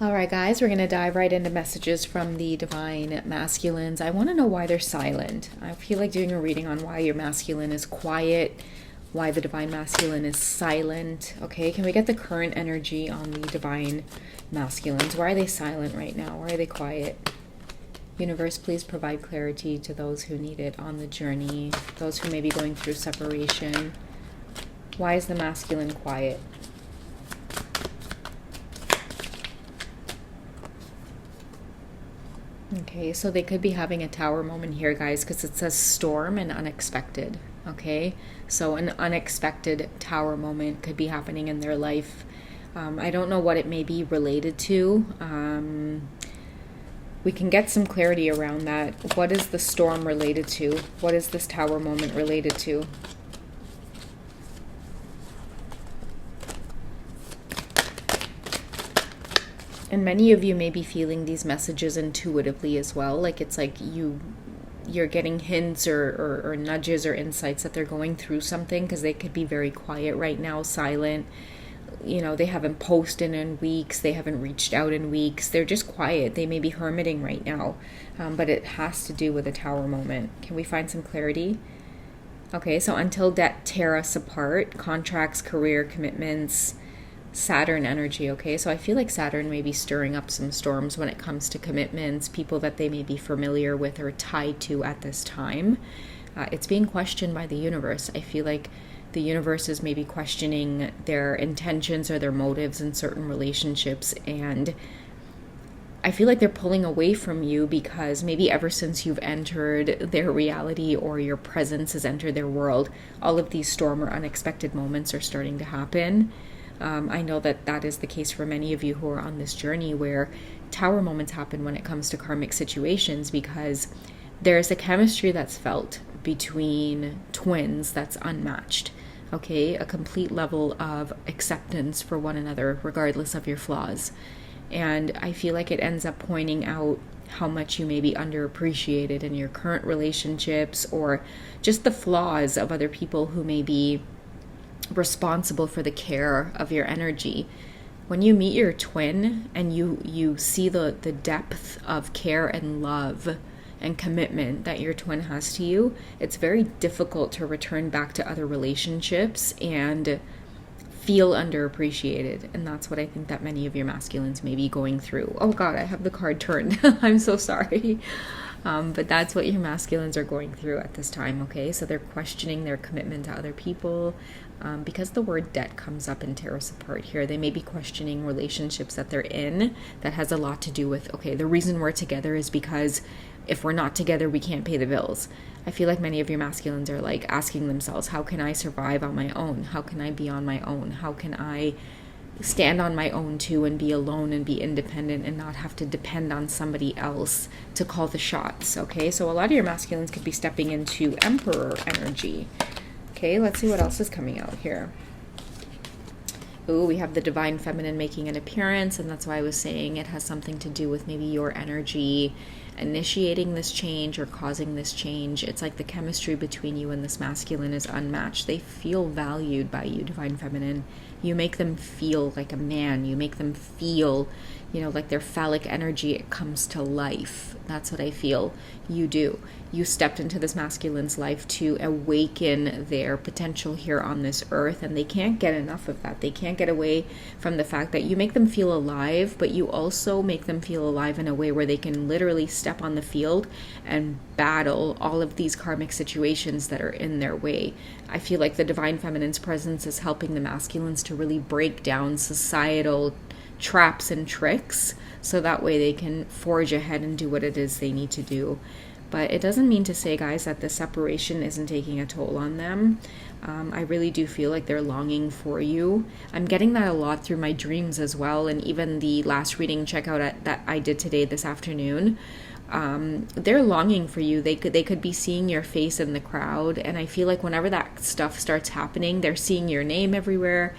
All right, guys, we're going to dive right into messages from the divine masculines. I want to know why they're silent. I feel like doing a reading on why your masculine is quiet, why the divine masculine is silent. Okay, can we get the current energy on the divine masculines? Why are they silent right now? Why are they quiet? Universe, please provide clarity to those who need it on the journey, those who may be going through separation. Why is the masculine quiet? Okay, so they could be having a tower moment here, guys, because it says storm and unexpected. Okay, so an unexpected tower moment could be happening in their life. I don't know what it may be related to. We can get some clarity around that. What is the storm related to? What is this tower moment related to? And many of you may be feeling these messages intuitively as well. Like it's like you're getting hints or nudges or insights that they're going through something, because they could be very quiet right now, silent. You know, they haven't posted in weeks. They haven't reached out in weeks. They're just quiet. They may be hermiting right now. But it has to do with a tower moment. Can we find some clarity? Okay, so until debt tear us apart, contracts, career, commitments, Saturn energy. Okay, so I feel like Saturn may be stirring up some storms when it comes to commitments, people that they may be familiar with or tied to at this time. It's being questioned by the universe. I feel like the universe is maybe questioning their intentions or their motives in certain relationships, and I feel like they're pulling away from you because maybe ever since you've entered their reality or your presence has entered their world, all of these storm or unexpected moments are starting to happen. I know that is the case for many of you who are on this journey, where tower moments happen when it comes to karmic situations, because there's a chemistry that's felt between twins that's unmatched. Okay, a complete level of acceptance for one another, regardless of your flaws. And I feel like it ends up pointing out how much you may be underappreciated in your current relationships, or just the flaws of other people who may be responsible for the care of your energy. When you meet your twin and you see the depth of care and love and commitment that your twin has to you, it's very difficult to return back to other relationships and feel underappreciated. And that's what I think that many of your masculines may be going through. Oh God, I have the card turned. I'm so sorry. But that's what your masculines are going through at this time, okay? So they're questioning their commitment to other people. Because the word debt comes up and tear us apart here, they may be questioning relationships that they're in. That has a lot to do with, okay, the reason we're together is because if we're not together, we can't pay the bills. I feel like many of your masculines are like asking themselves, how can I survive on my own? How can I be on my own? How can I stand on my own too and be alone and be independent and not have to depend on somebody else to call the shots? Okay, so a lot of your masculines could be stepping into Emperor energy. Okay, let's see what else is coming out here. Ooh, we have the divine feminine making an appearance, and that's why I was saying it has something to do with maybe your energy initiating this change or causing this change. It's like the chemistry between you and this masculine is unmatched. They feel valued by you, divine feminine. You make them feel like a man. You make them feel, like their phallic energy, it comes to life. That's what I feel you do. You stepped into this masculine's life to awaken their potential here on this earth, and they can't get enough of that. They can't get away from the fact that you make them feel alive, but you also make them feel alive in a way where they can literally step on the field and battle all of these karmic situations that are in their way. I feel like the divine feminine's presence is helping the masculines to really break down societal traps and tricks, so that way they can forge ahead and do what it is they need to do. But it doesn't mean to say, guys, that the separation isn't taking a toll on them. I really do feel like they're longing for you. I'm getting that a lot through my dreams as well, and even the last reading checkout that I did today, this afternoon. They're longing for you. They could be seeing your face in the crowd, and I feel like whenever that stuff starts happening, they're seeing your name everywhere.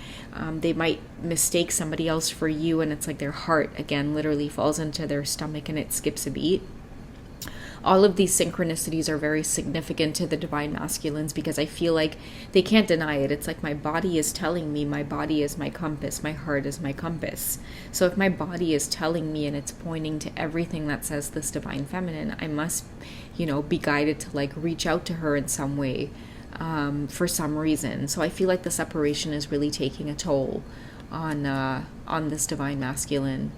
They might mistake somebody else for you, and it's like their heart again literally falls into their stomach and it skips a beat. all of these synchronicities are very significant to the divine masculines, because I feel like they can't deny it. It's like my body is telling me, my body is my compass, my heart is my compass. So if my body is telling me and it's pointing to everything that says this divine feminine, I must, be guided to like reach out to her in some way, for some reason. So I feel like the separation is really taking a toll on this divine masculine.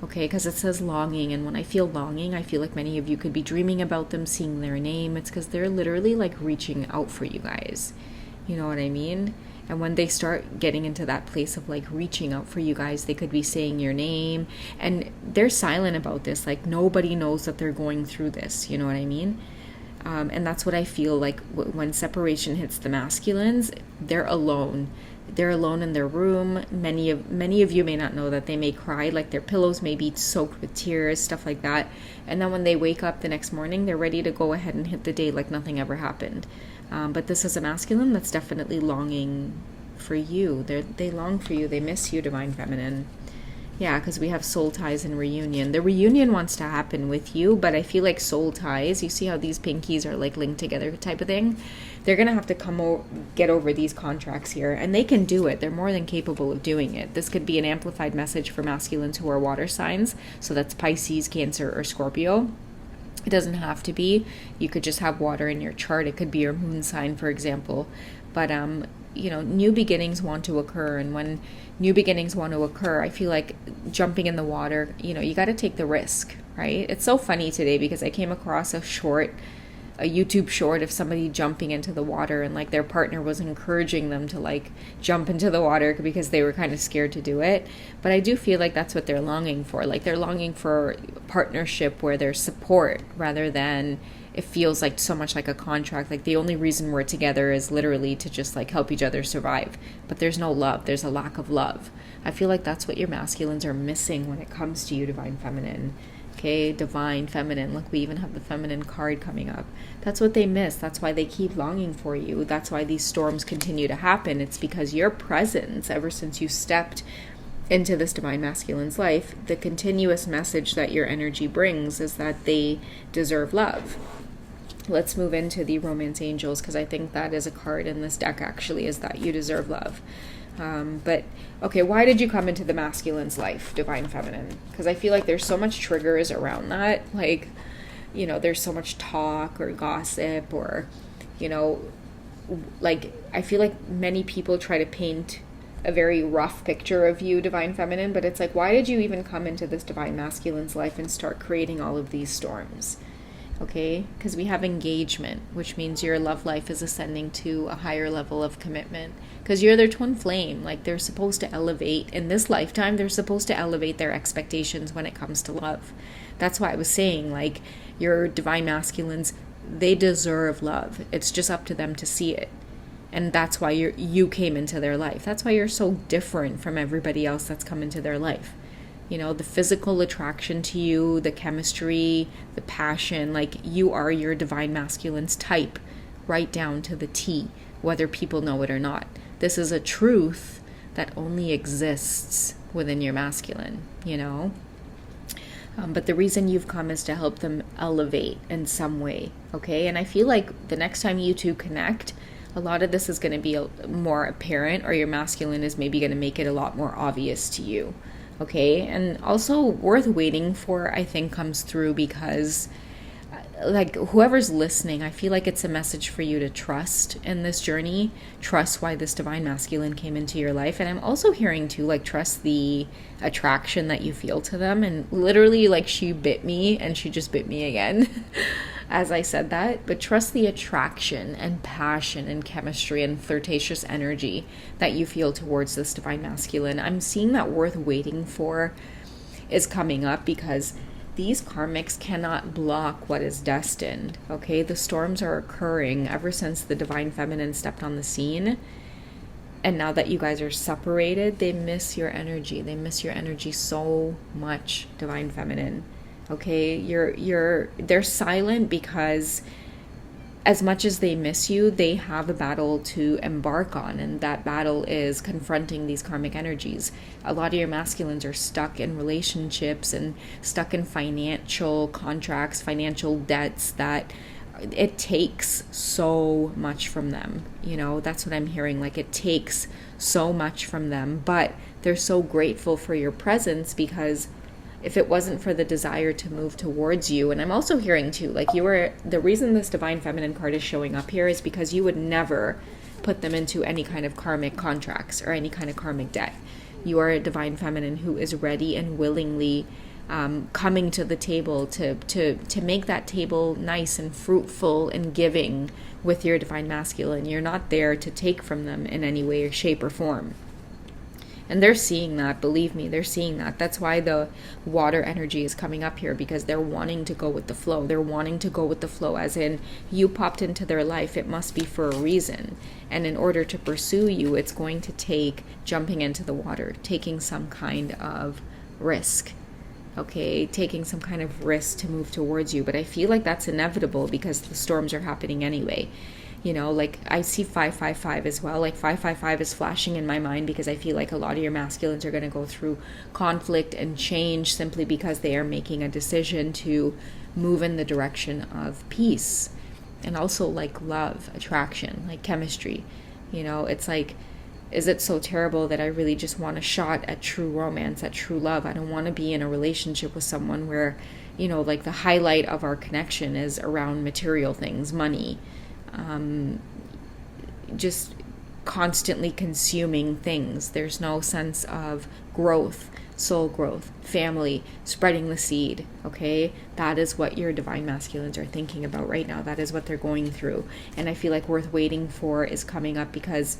Okay, because it says longing, and when I feel longing, I feel like many of you could be dreaming about them, seeing their name. It's because they're literally like reaching out for you guys. You know what I mean? And when they start getting into that place of like reaching out for you guys, they could be saying your name, and they're silent about this. Like nobody knows that they're going through this. You know what I mean? And that's what I feel like when separation hits the masculines. They're alone. They're alone in their room. Many of you may not know that they may cry, like their pillows may be soaked with tears, stuff like that. And then when they wake up the next morning, they're ready to go ahead and hit the day like nothing ever happened. But this is a masculine that's definitely longing for you. They long for you. They miss you, divine feminine. Yeah, because we have soul ties and reunion. The reunion wants to happen with you, but I feel like soul ties, you see how these pinkies are like linked together type of thing? They're going to have to get over these contracts here, and they can do it. They're more than capable of doing it. This could be an amplified message for masculines who are water signs. So that's Pisces, Cancer, or Scorpio. It doesn't have to be. You could just have water in your chart. It could be your moon sign, for example. But, new beginnings want to occur. And when new beginnings want to occur, I feel like jumping in the water, you got to take the risk, right? It's so funny today because I came across a YouTube short of somebody jumping into the water, and like their partner was encouraging them to like jump into the water because they were kind of scared to do it. But I do feel like that's what they're longing for. Like they're longing for partnership where there's support rather than it feels like so much like a contract. Like the only reason we're together is literally to just like help each other survive. But there's no love. There's a lack of love. I feel like that's what your masculines are missing when it comes to you, divine feminine. Okay, divine feminine. Look, we even have the feminine card coming up. That's what they miss. That's why they keep longing for you. That's why these storms continue to happen. It's because your presence, ever since you stepped into this divine masculine's life, the continuous message that your energy brings is that they deserve love. Let's move into the romance angels, because I think that is a card in this deck actually, is that you deserve love. But okay, why did you come into the masculine's life, divine feminine? Because I feel like there's so much triggers around that. Like, there's so much talk or gossip or, like I feel like many people try to paint a very rough picture of you, divine feminine, but it's like, why did you even come into this divine masculine's life and start creating all of these storms? Okay, because we have engagement, which means your love life is ascending to a higher level of commitment, because you're their twin flame. Like they're supposed to elevate in this lifetime. They're supposed to elevate their expectations when it comes to love. That's why I was saying, like, your divine masculines, they deserve love. It's just up to them to see it. And that's why you came into their life. That's why you're so different from everybody else that's come into their life. The physical attraction to you, the chemistry, the passion, like you are your divine masculine's type, right down to the T, whether people know it or not. This is a truth that only exists within your masculine, But the reason you've come is to help them elevate in some way, okay? And I feel like the next time you two connect, a lot of this is going to be more apparent, or your masculine is maybe going to make it a lot more obvious to you. Okay, and also worth waiting for, I think, comes through because, like, whoever's listening, I feel like it's a message for you to trust in this journey. Trust why this divine masculine came into your life. And I'm also hearing, too, like, trust the attraction that you feel to them. And literally, like, she bit me and she just bit me again as I said that. But trust the attraction and passion and chemistry and flirtatious energy that you feel towards this divine masculine. I'm seeing that worth waiting for is coming up, because these karmics cannot block what is destined. Okay, the storms are occurring ever since the divine feminine stepped on the scene. And now that you guys are separated, they miss your energy. They miss your energy so much, divine feminine. Okay, they're silent because as much as they miss you, they have a battle to embark on, and that battle is confronting these karmic energies. A lot of your masculines are stuck in relationships and stuck in financial contracts, financial debts that it takes so much from them. You know, that's what I'm hearing. Like, it takes so much from them, but they're so grateful for your presence, because if it wasn't for the desire to move towards you, and I'm also hearing too, like, the reason this Divine Feminine card is showing up here is because you would never put them into any kind of karmic contracts or any kind of karmic debt. You are a Divine Feminine who is ready and willingly coming to the table to make that table nice and fruitful and giving with your Divine Masculine. You're not there to take from them in any way or shape or form. And they're seeing that, believe me, they're seeing that. That's why the water energy is coming up here, because they're wanting to go with the flow. They're wanting to go with the flow, as in, you popped into their life, it must be for a reason. And in order to pursue you, it's going to take jumping into the water, taking some kind of risk. Okay, taking some kind of risk to move towards you. But I feel like that's inevitable because the storms are happening anyway. You know, like, I see 555 as well. Like, 555 is flashing in my mind because I feel like a lot of your masculines are going to go through conflict and change simply because they are making a decision to move in the direction of peace. And also, like, love, attraction, like chemistry. You know, it's like, is it so terrible that I really just want a shot at true romance, at true love? I don't want to be in a relationship with someone where, you know, like, the highlight of our connection is around material things, money, just constantly consuming things. There's no sense of growth, soul growth, family, spreading the seed. Okay, that is what your Divine Masculines are thinking about right now. That is what they're going through. And I feel like Worth Waiting For is coming up, because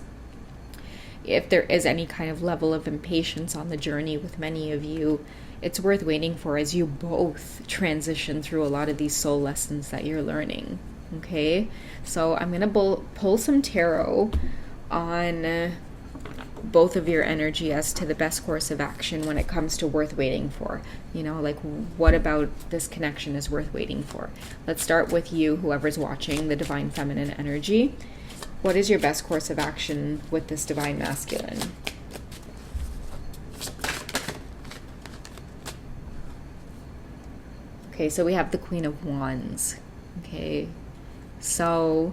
if there is any kind of level of impatience on the journey with many of you, it's worth waiting for as you both transition through a lot of these soul lessons that you're learning. Okay, so I'm going to pull some tarot on both of your energy as to the best course of action when it comes to worth waiting for. You know, like, what about this connection is worth waiting for? Let's start with you, whoever's watching, the Divine Feminine energy. What is your best course of action with this Divine Masculine? Okay, so we have the Queen of Wands. Okay, so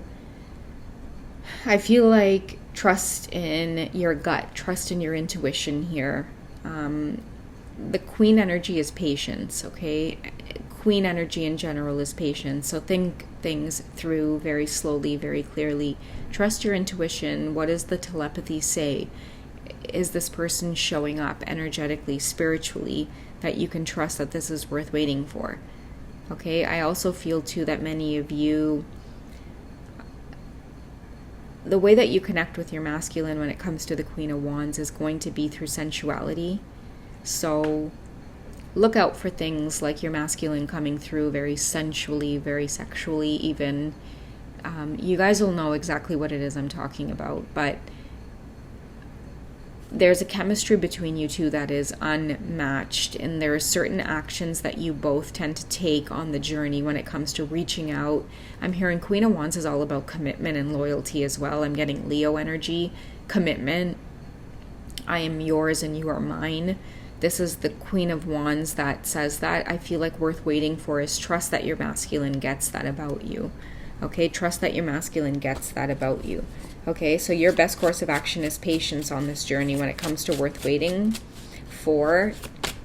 I feel like trust in your gut, trust in your intuition here. The Queen energy is patience, okay? Queen energy in general is patience. So think things through very slowly, very clearly. Trust your intuition. What does the telepathy say? Is this person showing up energetically, spiritually, that you can trust that this is worth waiting for? Okay, I also feel too that many of you, the way that you connect with your masculine when it comes to the Queen of Wands is going to be through sensuality. So look out for things like your masculine coming through very sensually, very sexually even. You guys will know exactly what it is I'm talking about, but there's a chemistry between you two that is unmatched, and there are certain actions that you both tend to take on the journey when it comes to reaching out. I'm hearing Queen of Wands is all about commitment and loyalty as well. I'm getting Leo energy, commitment. I am yours and you are mine. This is the Queen of Wands that says that. I feel like worth waiting for is trust that your masculine gets that about you. Okay, trust that your masculine gets that about you. Okay, so your best course of action is patience on this journey when it comes to worth waiting for.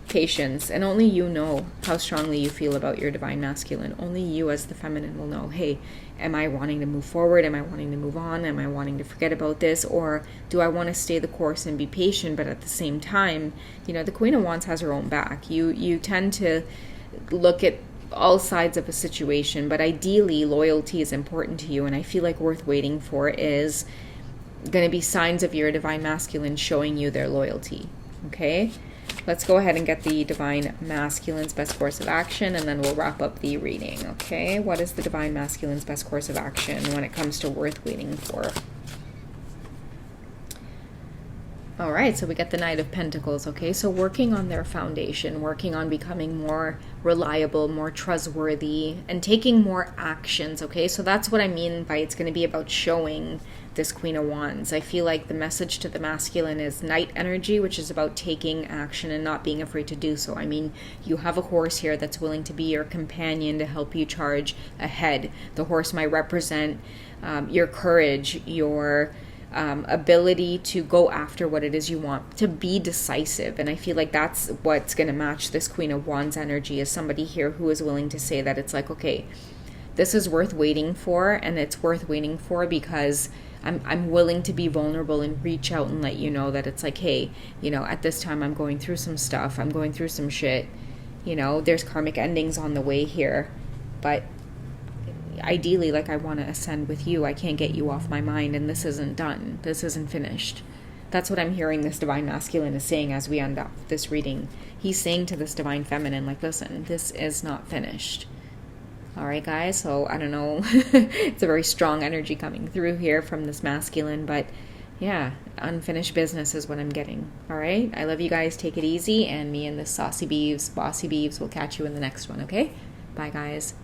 Patience. And only you know how strongly you feel about your Divine Masculine. Only you as the feminine will know, hey, am I wanting to move forward? Am I wanting to move on? Am I wanting to forget about this? Or do I want to stay the course and be patient, but at the same time, you know, the Queen of Wands has her own back. You tend to look at all sides of a situation, but ideally loyalty is important to you, and I feel like worth waiting for is going to be signs of your Divine Masculine showing you their loyalty. Okay, let's go ahead and get the Divine Masculine's best course of action, and then we'll wrap up the reading. Okay, what is the Divine Masculine's best course of action when it comes to worth waiting for? All right, so we got the Knight of Pentacles, okay? So working on their foundation, working on becoming more reliable, more trustworthy, and taking more actions, okay? So that's what I mean by it's going to be about showing this Queen of Wands. I feel like the message to the masculine is Knight energy, which is about taking action and not being afraid to do so. I mean, you have a horse here that's willing to be your companion to help you charge ahead. The horse might represent your courage, your ability to go after what it is you want, to be decisive. And I feel like that's what's going to match this Queen of Wands energy, is somebody here who is willing to say that it's like, okay, this is worth waiting for, and it's worth waiting for because I'm willing to be vulnerable and reach out and let you know that it's like, hey, you know, at this time I'm going through some stuff, I'm going through some shit, you know, there's karmic endings on the way here, but ideally, like, I want to ascend with you. I can't get you off my mind, and this isn't done. This isn't finished. That's what I'm hearing this divine masculine is saying as we end up this reading. He's saying to this divine feminine, like, listen, this is not finished. All right, guys, so I don't know. It's a very strong energy coming through here from this masculine, but yeah, unfinished business is what I'm getting. All right, I love you guys. Take it easy, and me and this saucy beeves, bossy beeves, will catch you in the next one, okay? Bye, guys.